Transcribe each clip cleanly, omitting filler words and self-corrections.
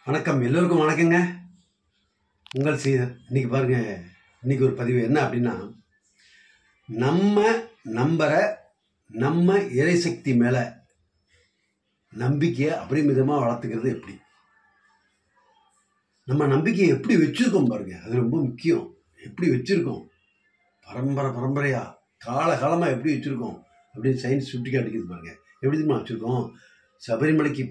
வணக்கம், எல்லோருக்கும் வணக்கங்க. உங்கள் சீதர். இன்னைக்கு பாருங்க, இன்னைக்கு ஒரு பதிவு என்ன அப்படின்னா, நம்ம இறைசக்தி மேல நம்பிக்கையை அபரிமிதமாக வளர்த்துக்கிறது எப்படி, நம்ம நம்பிக்கையை எப்படி வச்சிருக்கோம் பாருங்க, அது ரொம்ப முக்கியம். எப்படி வச்சிருக்கோம், பரம்பரையா காலகாலமாக எப்படி வச்சிருக்கோம் அப்படின்னு சயின்ஸ் சுட்டி காட்டிக்குது பாருங்க. எப்படி தெரியுமா வச்சிருக்கோம்? சபரிமலைக்கு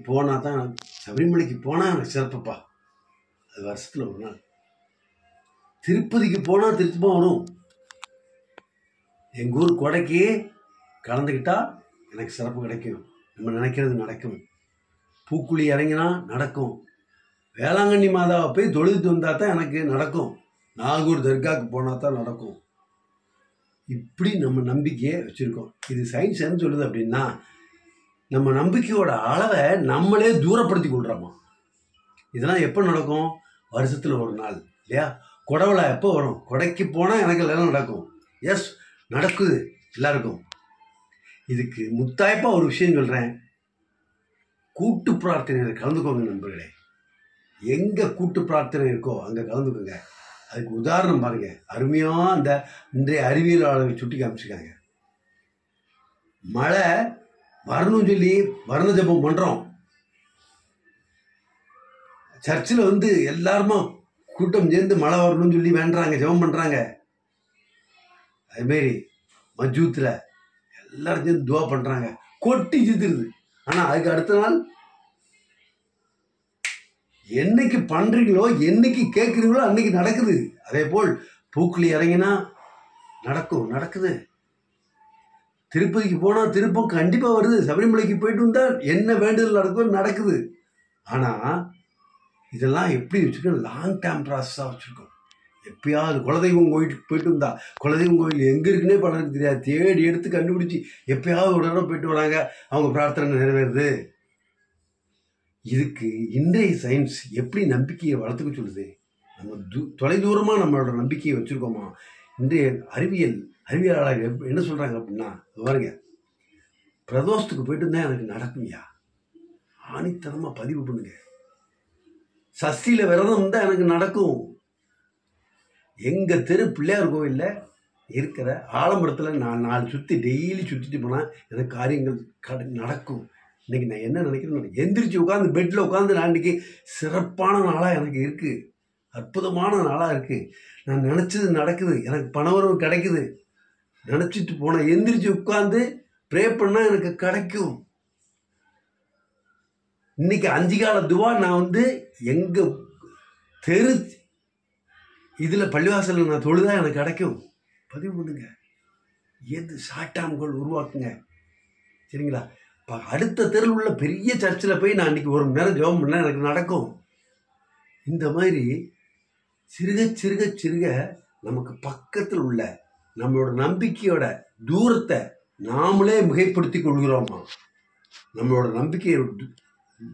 போனால் எனக்கு சிறப்புப்பா, அது வருஷத்தில் ஒரு நாள். திருப்பதிக்கு போனால் திருப்பமாக வரும். எங்கள் ஊர் கொடைக்கு கலந்துக்கிட்டா எனக்கு சிறப்பு கிடைக்கும். நம்ம நினைக்கிறது நடக்கும். பூக்குழி இறங்கினா நடக்கும். வேளாங்கண்ணி மாதாவை போய் தொழுது வந்தால் தான் எனக்கு நடக்கும். நாகூர் தர்காவுக்கு போனால் தான் நடக்கும். இப்படி நம்ம நம்பிக்கையை வச்சுருக்கோம். இது சயின்ஸ் என்ன சொல்லுது அப்படின்னா, நம்ம நம்பிக்கையோட அளவை நம்மளே தூரப்படுத்தி கொள்கிறோமா. இதெல்லாம் எப்போ நடக்கும்? வருஷத்தில் ஒரு நாள் இல்லையா? கொடவிழா எப்போ வரும்? கொடைக்கு போனால் எனக்கு எல்லாம் நடக்கும். எஸ், நடக்குது எல்லாருக்கும். இதுக்கு முத்தாய்ப்பாக ஒரு விஷயம் சொல்கிறேன். கூட்டு பிரார்த்தனையில் கலந்துக்கோங்க நண்பர்களே. எங்கே கூட்டு பிரார்த்தனை இருக்கோ அங்கே கலந்துக்கோங்க. அதுக்கு உதாரணம் பாருங்க, அருமையாக அந்த இன்றைய அறிவியலாளர்கள் சுட்டி காமிச்சிருக்காங்க. மழை வரணும்னு சொல்லி வர்ண ஜபம் பண்ணுறோம். சர்ச்சில் எல்லாருமா கூட்டம் சேர்ந்து மழை வரணும்னு சொல்லி வேண்டுறாங்க, ஜபம் பண்ணுறாங்க. அதுமாரி மஜூத்தில் எல்லாரும் சேர்ந்து துவா பண்ணுறாங்க. கொட்டி சித்துருது. ஆனால் அதுக்கு அடுத்த நாள் என்னைக்கு பண்ணுறீங்களோ, என்னைக்கு கேட்குறீங்களோ அன்னைக்கு நடக்குது. அதே போல் பூக்குழி இறங்கினா நடக்குது. திருப்பதிக்கு போனால் திருப்பம் கண்டிப்பாக வருது. சபரிமலைக்கு போயிட்டு வந்தால் என்ன வேண்டுதல் நடக்குது. ஆனால் இதெல்லாம் எப்படி வச்சுருக்கோம்? லாங் டேர்ம் ப்ராசஸாக வச்சுருக்கோம். எப்பயாவது குலதெய்வம் கோயிலுக்கு போயிட்டு வந்தா, குலதெய்வம் கோயில் எங்கே இருக்குன்னே பலருக்கு தெரியாது. தேடி எடுத்து கண்டுபிடிச்சி எப்பயாவது ஒரு தடவை போயிட்டு வராங்க, அவங்க பிரார்த்தனை நிறைவேறுது. இதுக்கு இன்றைய சயின்ஸ் எப்படி நம்பிக்கையை வளர்த்துக்க சொல்லுது? நம்ம தொலைதூரமாக நம்மளோட நம்பிக்கையை வச்சுருக்கோமா? இன்றைய அறிவியலாளர்கள் என்ன சொல்கிறாங்க அப்படின்னா, பாருங்க, பிரதோஷத்துக்கு போயிட்டு இருந்தால் எனக்கு நடக்கும்யா, ஆணித்தனமாக பதிவு பண்ணுங்க. சஷ்டியில் விரதம் இருந்தால் எனக்கு நடக்கும். எங்கள் தெரு பிள்ளையார் கோவிலில் இருக்கிற ஆலமரத்தில் நான் 4 சுற்றி டெய்லி சுற்றிட்டு போனால் எனக்கு காரியங்கள் நடக்கும். இன்றைக்கி நான் என்ன நினைக்கிறேன்னு, எந்திரிச்சு உட்காந்து பெட்டில் உட்காந்து நான் இன்றைக்கி சிறப்பான நாளாக எனக்கு இருக்குது, அற்புதமான நாளாக இருக்குது, நான் நினச்சது நடக்குது, எனக்கு பணவரவு கிடைக்குது, நினச்சிட்டு போனேன், எந்திரிச்சு உட்காந்து ப்ரே பண்ணால் எனக்கு கிடைக்கும். இன்னைக்கு 5 கால துவா நான் எங்கள் தெரு இதில் பள்ளிவாசலில் நான் தொழுதான் எனக்கு கிடைக்கும். பதிவு பண்ணுங்க. ஷார்ட் உருவாக்குங்க. சரிங்களா? இப்போ அடுத்த தெருவில் உள்ள பெரிய சர்ச்சில் போய் நான் இன்றைக்கி 1 மணி நேரம் ஜெபம் பண்ணால் எனக்கு நடக்கும். இந்த மாதிரி சிறுக நமக்கு பக்கத்தில் உள்ள நம்மளோட நம்பிக்கையோட தூரத்தை நாமளே மிகைப்படுத்தி கொள்கிறோமா? நம்மளோட நம்பிக்கையோட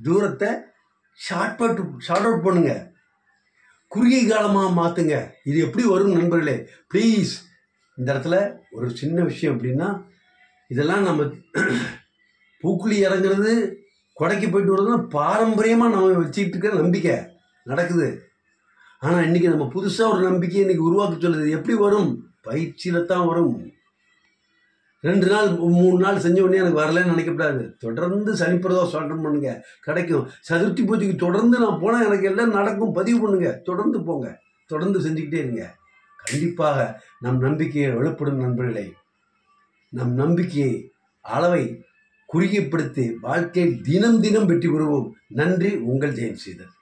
தூரத்தை ஷார்ட் அவுட் பண்ணுங்க, குறுகிய காலமாக மாற்றுங்க. இது எப்படி வரும் நண்பர்களே? ப்ளீஸ், இந்த இடத்துல ஒரு சின்ன விஷயம் அப்படின்னா, இதெல்லாம் நம்ம பூக்குழி இறங்குறது, கொடைக்கு போயிட்டு வர்றதுன்னா பாரம்பரியமாக நம்ம வச்சுக்கிட்டு இருக்கிற நம்பிக்கை நடக்குது. ஆனால் இன்றைக்கி நம்ம புதுசாக ஒரு நம்பிக்கையை இன்றைக்கி உருவாக்க சொல்லுது. எப்படி வரும்? பயிற்சியில் தான் வரும். 2 நாள் 3 நாள் செஞ்ச உடனே எனக்கு வரலன்னு நினைக்கப்படாது. தொடர்ந்து சனிப்பிரதோஷம் அட்டன் பண்ணுங்க, கிடைக்கும். சதுர்த்தி பூஜைக்கு தொடர்ந்து நான் போனால் எனக்கு எல்லாம் நடக்கும். பதிவு பண்ணுங்க, தொடர்ந்து போங்க, தொடர்ந்து செஞ்சுக்கிட்டே இருங்க. கண்டிப்பாக நம் நம்பிக்கையை வலுப்படும் நண்பர்களே. நம் நம்பிக்கையை அளவை குறுகியப்படுத்தி வாழ்க்கையில் தினம் வெற்றி பெறுவோம். நன்றி, உங்கள் ஜெயன் சீதர்.